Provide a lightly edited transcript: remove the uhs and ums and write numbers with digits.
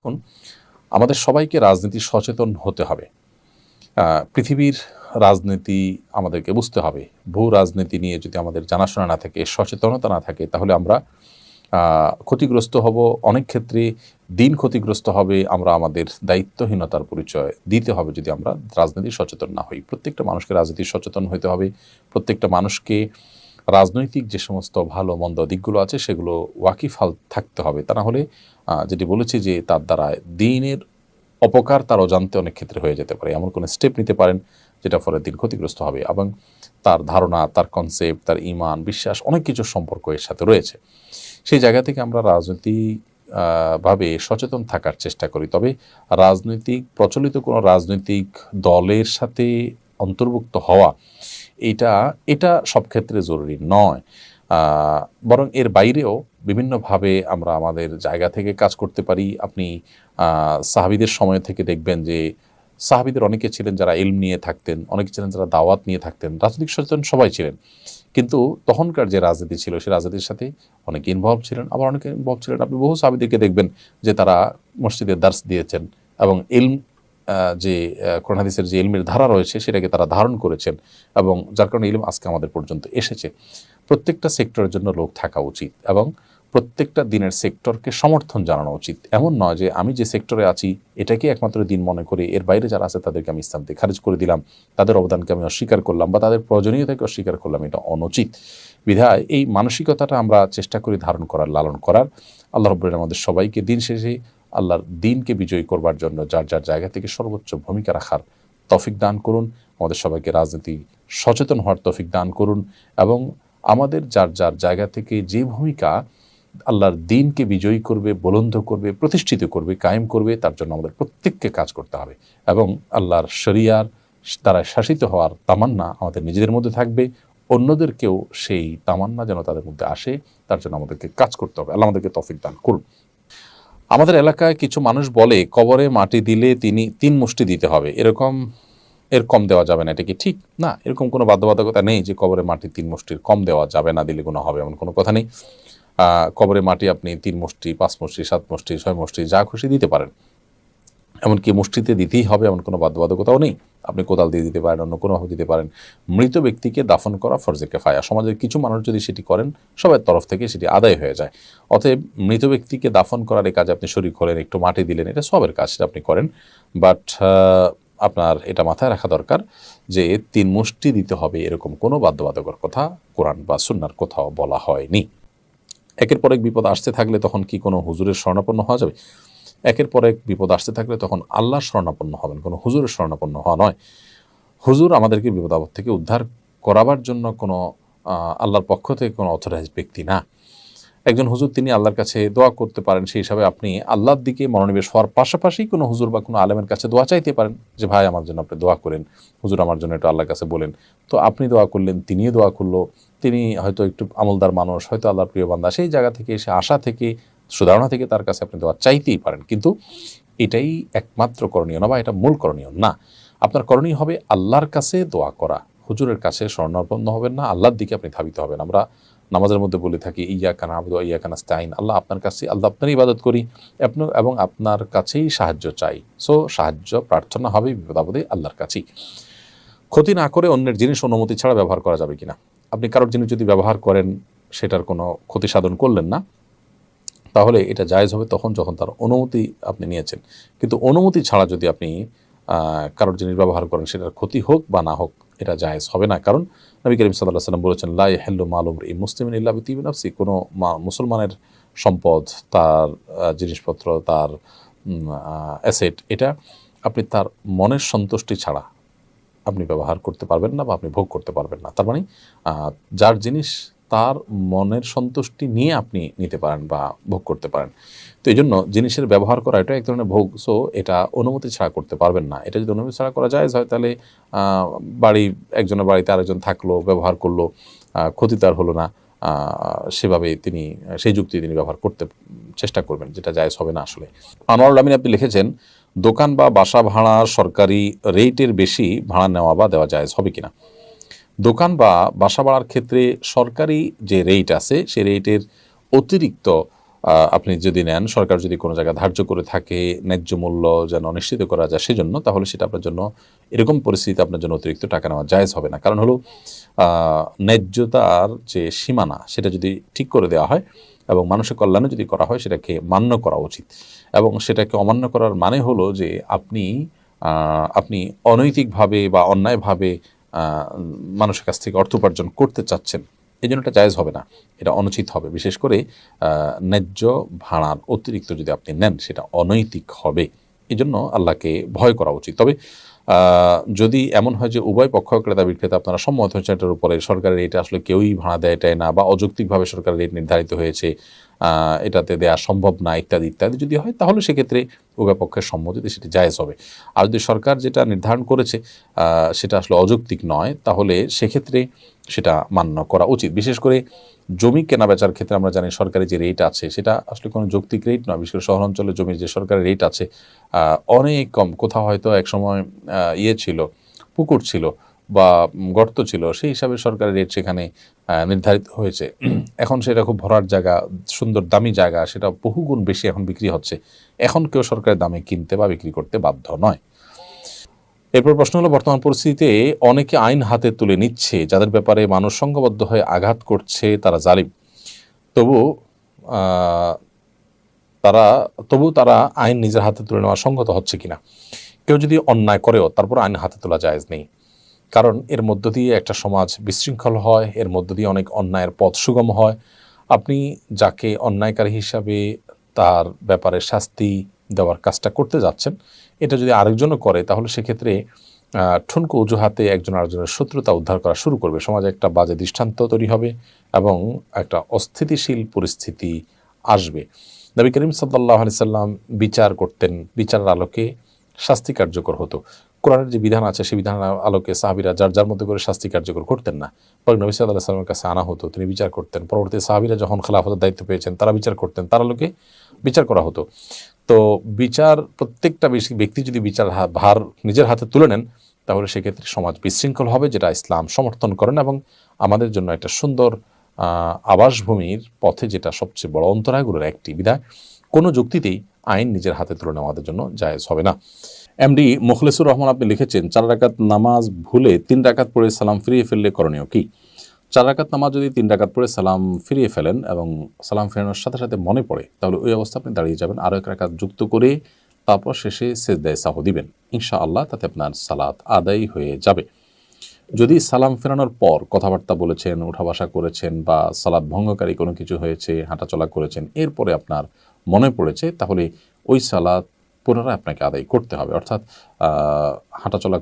এখন আমাদের সবাইকে রাজনীতি সচেতন হতে হবে। পৃথিবীর রাজনীতি আমাদেরকে বুঝতে হবে। ভূ রাজনীতি নিয়ে যদি আমাদের জানাশোনা না থাকে, সচেতনতা না থাকে, তাহলে আমরা ক্ষতিগ্রস্ত হব। অনেক ক্ষেত্রে দিন ক্ষতিগ্রস্ত হবে। আমরা আমাদের দায়িত্বহীনতার পরিচয় দিতে হবে যদি আমরা রাজনীতি সচেতন না হই। প্রত্যেকটা মানুষকে রাজনীতি সচেতন হতে হবে। প্রত্যেকটা মানুষকে রাজনৈতিক যে সমস্ত ভালো মন্দ দিকগুলো আছে সেগুলো ওয়াকিফাল থাকতে হবে। তা না হলে যেটি বলেছি যে তার দ্বারা দিনের অপকার তার অজান্তে অনেক ক্ষেত্রে হয়ে যেতে পারে। এমন কোনো স্টেপ নিতে পারেন যেটা ফলে দিন ক্ষতিগ্রস্ত হবে এবং তার ধারণা, তার কনসেপ্ট, তার ঈমান, বিশ্বাস অনেক কিছুর সম্পর্ক এর সাথে রয়েছে। সেই জায়গা থেকে আমরা ভাবে সচেতন থাকার চেষ্টা করি। তবে রাজনৈতিক প্রচলিত কোনো রাজনৈতিক দলের সাথে অন্তর্ভুক্ত হওয়া এটা সব ক্ষেত্রে জরুরি নয়। বরং এর বাইরেও বিভিন্নভাবে আমরা আমাদের জায়গা থেকে কাজ করতে পারি। আপনি সাহাবীদের সময় থেকে দেখবেন যে সাহাবীদের অনেকে ছিলেন যারা ইলম নিয়ে থাকতেন, অনেকে ছিলেন যারা দাওয়াত নিয়ে থাকতেন। রাজনৈতিক সচেতন সবাই ছিলেন। কিন্তু তখনকার যে রাজনীতি ছিল সেই রাজনীতির সাথে অনেকে ইনভলভ ছিলেন, আবার অনেকে ইনভলভ ছিলেন। আপনি বহু সাহাবীদেরকে দেখবেন যে তারা মসজিদে দার্স দিয়েছেন এবং ইলম যে কোরআন হাদিসের যে ইলমের ধারা রয়েছে সেটাকে তারা ধারণ করেছেন এবং যার কারণে ইলম আজকে আমাদের পর্যন্ত এসেছে। প্রত্যেকটা সেক্টরের জন্য লোক থাকা উচিত এবং প্রত্যেকটা দিনের সেক্টরকে সমর্থন জানানো উচিত। এমন নয় যে আমি যে সেক্টরে আছি এটাকে একমাত্র দিন মনে করে এর বাইরে যারা আছে তাদেরকে আমি ইসলাম থেকে খারিজ করে দিলাম, তাদের অবদানকে আমি অস্বীকার করলাম বা তাদের প্রয়োজনীয়তাকে অস্বীকার করলাম। এটা অনুচিত। বিধায় এই মানসিকতাটা আমরা চেষ্টা করি ধারণ করার, লালন করার। আল্লাহ রাব্বুল আলামিন আমাদের সবাইকে দিন শেষে আল্লাহর দিনকে বিজয়ী করবার জন্য যার যার জায়গা থেকে সর্বোচ্চ ভূমিকা রাখার তৌফিক দান করুন। আমাদের সবাইকে রাজনীতি সচেতন হওয়ার তৌফিক দান করুন এবং আমাদের যার যার জায়গা থেকে যে ভূমিকা আল্লাহর দিনকে বিজয়ী করবে, বুলন্দ করবে, প্রতিষ্ঠিত করবে, কায়েম করবে, তার জন্য আমাদের প্রত্যেককে কাজ করতে হবে এবং আল্লাহর শরিয়ার দ্বারা শাসিত হওয়ার তামান্না আমাদের নিজেদের মধ্যে থাকবে। অন্যদেরকেও সেই তামান্না যেন তাদের মধ্যে আসে, তার জন্য আমাদেরকে কাজ করতে হবে। আল্লাহ আমাদেরকে তৌফিক দান করুন। আমাদের এলাকায় কিছু মানুষ বলে কবরে মাটি দিলে তিনি ৩ মুষ্টি দিতে হবে, এর কম দেওয়া যাবে না। এটা কি ঠিক? না, এরকম কোনো বাধ্যবাধকতা নেই যে কবরে মাটি ৩ মুষ্টির কম দেওয়া যাবে না, দিলে গুনাহ হবে, এমন কোনো কথা নেই। কবরে মাটি আপনি ৩ মুষ্টি, ৫ মুষ্টি, ৭ মুষ্টি, ৬ মুষ্টি যা খুশি দিতে পারেন। এমনকি মুষ্টিতে দিতেই হবে এমন কোনো বাধ্যবাধকতাও নেই। আপনি কোদাল দিয়ে দিতে পারেন, অন্য কোনোভাবে দিতে পারেন। মৃত ব্যক্তিকে দাফন করা ফরজে কিফায়া। সমাজের কিছু মানুষ যদি সেটি করেন সবার তরফ থেকে সেটি আদায় হয়ে যায়। অতএব মৃত ব্যক্তিকে দাফন করার এই কাজে আপনি শরীক হলেন, একটু মাটি দিলেন, এটা সবের কাজ, সেটা আপনি করেন। বাট আপনার এটা মাথায় রাখা দরকার যে ৩ মুষ্টি দিতে হবে এরকম কোনো বাধ্যবাধকতার কথা কোরআন বা সুন্নাহর কোথাও বলা হয়নি। একের পর এক বিপদ আসতে থাকলে তখন কি কোনো হুজুরের শরণাপন্ন হওয়া যাবে? একের পর এক বিপদ আসতে থাকলে তখন আল্লাহর শরণাপন্ন হবেন, কোনো হুজুরের শরণাপন্ন হওয়া নয়। হুজুর আমাদেরকে বিপদ আপদ থেকে উদ্ধার করাবার জন্য কোনো আল্লাহর পক্ষ থেকে কোনো অথরাইজড ব্যক্তি না। একজন হুজুর তিনি আল্লাহর কাছে দোয়া করতে পারেন, সেই হিসাবে আপনি আল্লাহর দিকে মনোনিবেশ হওয়ার পাশাপাশি কোনো হুজুর বা কোনো আলেমের কাছে দোয়া চাইতে পারেন যে ভাই আমার জন্য আপনি দোয়া করেন, হুজুর আমার জন্য একটু আল্লাহর কাছে বলেন। তো আপনি দোয়া করলেন, তিনিও দোয়া করলো। তিনি হয়তো একটু আমলদার মানুষ, হয়তো আল্লাহর প্রিয় বান্দা, সেই জায়গা থেকে এসে আশা থেকে সুধারণা থেকে তার কাছে আপনি দোয়া চাইতেই পারেন। কিন্তু এটাই একমাত্র করণীয় না বা এটা মূল করণীয় না। আপনার করণীয় হবে আল্লাহর কাছে দোয়া করা। হুজুরের কাছে শরণাপন্ন হবেন না, আল্লাহর দিকে আপনি ধাবিত হবেন। আমরা নামাজের মধ্যে বলে থাকি ইয়াকা না'বুদু ওয়া ইয়াকা নাস্তাঈন। আল্লাহ আপনার কাছে, আল্লাহ আপনার ইবাদত করি এবং আপনার কাছেই সাহায্য চাই। সো সাহায্য প্রার্থনা হবে বিপদ-আপদে আল্লাহর কাছেই। ক্ষতি না করে অন্যের জিনিস অনুমতি ছাড়া ব্যবহার করা যাবে কিনা? আপনি কারোর জিনিস যদি ব্যবহার করেন সেটার কোনো ক্ষতি সাধন করলেন না, তাহলে এটা জায়েজ হবে তখন যখন তার অনুমতি আপনি নিয়েছেন। কিন্তু অনুমতি ছাড়া যদি আপনি কারোর জিনিস ব্যবহার করেন সেটার ক্ষতি হোক বা না হোক, এটা জায়েজ হবে না। কারণ নবী করিম সাল্লাল্লাহু আলাইহি ওয়াসাল্লাম বলেছেন লা ইয়াহিল্লু মালু ইমরিইন মুসলিমিন ইল্লা বিতিবি নাফসি। কোনো মুসলমানের সম্পদ, তার জিনিসপত্র, তার অ্যাসেট, এটা আপনি তার মনের সন্তুষ্টি ছাড়া আপনি ব্যবহার করতে পারবেন না বা আপনি ভোগ করতে পারবেন না। তার মানে যার জিনিস তার মনের সন্তুষ্টি নিয়ে আপনি নিতে পারেন বা ভোগ করতে পারেন। তো এই জন্য জিনিসের ব্যবহার করা এটা এক ধরনের ভোগ। সো এটা অনুমতি ছাড়া করতে পারবেন না। এটা যদি অনুমতি ছাড়া করা যায় তাহলে একজনের বাড়িতে আরেকজন থাকলো, ব্যবহার করলো, ক্ষতি তার হলো না, সেভাবে তিনি সেই যুক্তি তিনি ব্যবহার করতে চেষ্টা করবেন, যেটা জায়েজ হবে না আসলে। আনোয়ারুল আমিন আপনি লিখেছেন দোকান বা বাসা ভাড়া সরকারি রেটের বেশি ভাড়া নেওয়া বা দেওয়া জায়েজ হবে কিনা? দোকান বা বাসা ভাড়ার ক্ষেত্রে সরকারি যে রেট আছে সেই রেটের অতিরিক্ত আপনি যদি নেন, সরকার যদি কোনো জায়গায় ধার্য করে থাকে ন্যায্য মূল্য যেন নিশ্চিত করা যায় সেজন্য, তাহলে সেটা আপনার জন্য, এরকম পরিস্থিতিতে আপনার জন্য অতিরিক্ত টাকা নেওয়া জায়েজ হবে না। কারণ হলো ন্যায্যতার যে সীমানা সেটা যদি ঠিক করে দেওয়া হয় এবং মানুষের কল্যাণে যদি করা হয়, সেটাকে মান্য করা উচিত। এবং সেটাকে অমান্য করার মানে হলো যে আপনি অনৈতিকভাবে বা অন্যায়ভাবে মানুষের কাছ থেকে অর্থ উপার্জন করতে চাচ্ছেন, এই জন্য এটা জায়েজ হবে না, এটা অনুচিত হবে। বিশেষ করে ন্যায্য ভাড়ার অতিরিক্ত যদি আপনি নেন, সেটা অনৈতিক হবে। এই জন্য আল্লাহকে ভয় করা উচিত। তবে যদি এমন হয় যে উভয় পক্ষ, ক্রেতা বিক্রেতা, আপনারা সম্মত হয়েছে এটার উপরে, সরকারের রেট আসলে কেউই ভাড়া দেয় এটাই না, বা অযৌক্তিকভাবে সরকারের রেট নির্ধারিত হয়েছে, এটাতে দেওয়া সম্ভব না, ইত্যাদি ইত্যাদি যদি হয়, তাহলে সেক্ষেত্রে উভয় পক্ষের সম্মতিতে সেটি জায়েজ হবে। আর যদি সরকার যেটা নির্ধারণ করেছে সেটা আসলে অযৌক্তিক নয়, তাহলে সেক্ষেত্রে সেটা মান্য করা উচিত। বিশেষ করে জমি কেনা বেচার ক্ষেত্রে আমরা জানি সরকারি যে রেট আছে সেটা আসলে কোনো যৌক্তিক রেট নয়। বিশেষ করে শহরাঞ্চলে জমির যে সরকারি রেট আছে অনেক কম। কোথাও হয়তো একসময় ছিল, পুকুর ছিল বা গর্ত ছিল, সেই হিসাবে সরকারি রেট সেখানে নির্ধারিত হয়েছে। এখন সেটা খুব ভরাট জায়গা, সুন্দর দামি জায়গা, সেটা বহুগুণ বেশি এখন বিক্রি হচ্ছে। এখন কেউ সরকারের দামে কিনতে বা বিক্রি করতে বাধ্য নয়। এরপর প্রশ্ন হলো, বর্তমান পরিস্থিতিতে অনেকে আইন হাতে তুলে নিচ্ছে, যাদের ব্যাপারে মানুষ সংঘবদ্ধ হয়ে আঘাত করছে, তারা জালিম। তবু তারা আইন নিজের হাতে তুলে নেওয়া সংগত হচ্ছে কিনা? কেউ যদি অন্যায় করেও তারপর আইন হাতে তোলা জায়েজ নেই, কারণ এর মধ্য দিয়ে একটা সমাজ বিশৃঙ্খল হয়, এর মধ্য দিয়ে অনেক অন্যায়ের পথ সুগম হয়। আপনি যাকে অন্যায়কারী হিসাবে তার ব্যাপারে শাস্তি দেওয়ার কাজটা করতে যাচ্ছেন, এটা যদি আরেকজনও করে, তাহলে সেক্ষেত্রে ঠুনকো অজুহাতে একজন আরেকজনের শত্রুতা উদ্ধার করা শুরু করবে, সমাজে একটা বাজে দৃষ্টান্ত তৈরি হবে এবং একটা অস্থিতিশীল পরিস্থিতি আসবে। নবী করিম সাল্লাল্লাহু আলাইহি সাল্লাম বিচার করতেন, বিচারের আলোকে শাস্তি কার্যকর হতো। কোরআনের যে বিধান আছে সেই বিধানের আলোকে সাহাবীরা যার যার মধ্যে করে শাস্তি কার্যকর করতেন না, পরে নবী সাল্লাল্লাহু আলাইহি সাল্লামের কাছে আনা হতো, তিনি বিচার করতেন। পরবর্তী সাহাবীরা যখন খেলাফতের দায়িত্ব পেয়েছেন, তারা বিচার করতেন, তার আলোকে বিচার করা হতো। তো বিচার, প্রত্যেকটা ব্যক্তি যদি বিচার ভার নিজের হাতে তুলে নেন, তাহলে সেক্ষেত্রে সমাজ বিশৃঙ্খল হবে, যেটা ইসলাম সমর্থন করেন এবং আমাদের জন্য একটা সুন্দর আবাসভূমির পথে যেটা সবচেয়ে বড় অন্তরায়গুলোর একটি। বিধায় কোনো যুক্তিতেই আইন নিজের হাতে তুলে নেওয়া আমাদের জন্য জায়েজ হবে না। এমডি মুখলেসুর রহমান আপনি লিখেছেন, 4 রাকাত নামাজ ভুলে 3 রাকাত পড়ে সালাম ফিরিয়ে ফেললে করণীয় কি? 4 রাকাত নামাজ যদি 3 রাকাত পড়ে সালাম ফিরিয়ে ফেলেন এবং সালাম ফেরানোর সাথে সাথে মনে পড়ে, তাহলে ওই অবস্থা আপনি দাঁড়িয়ে যাবেন, আরও 1 রাকাত যুক্ত করে তারপর শেষে সেজদায়ে সাহু দিবেন। ইনশাআল্লাহ তাতে আপনার সালাত আদায় হয়ে যাবে। যদি সালাম ফেরানোর পর কথাবার্তা বলেছেন, উঠা বসা করেছেন বা সালাত ভঙ্গকারী কোনো কিছু হয়েছে, হাঁটাচলা করেছেন, এরপরে আপনার মনে পড়েছে, তাহলে ওই সালাত পুনরায় আপনাকে আদায় করতে হবে। অর্থাৎ হাঁটাচলা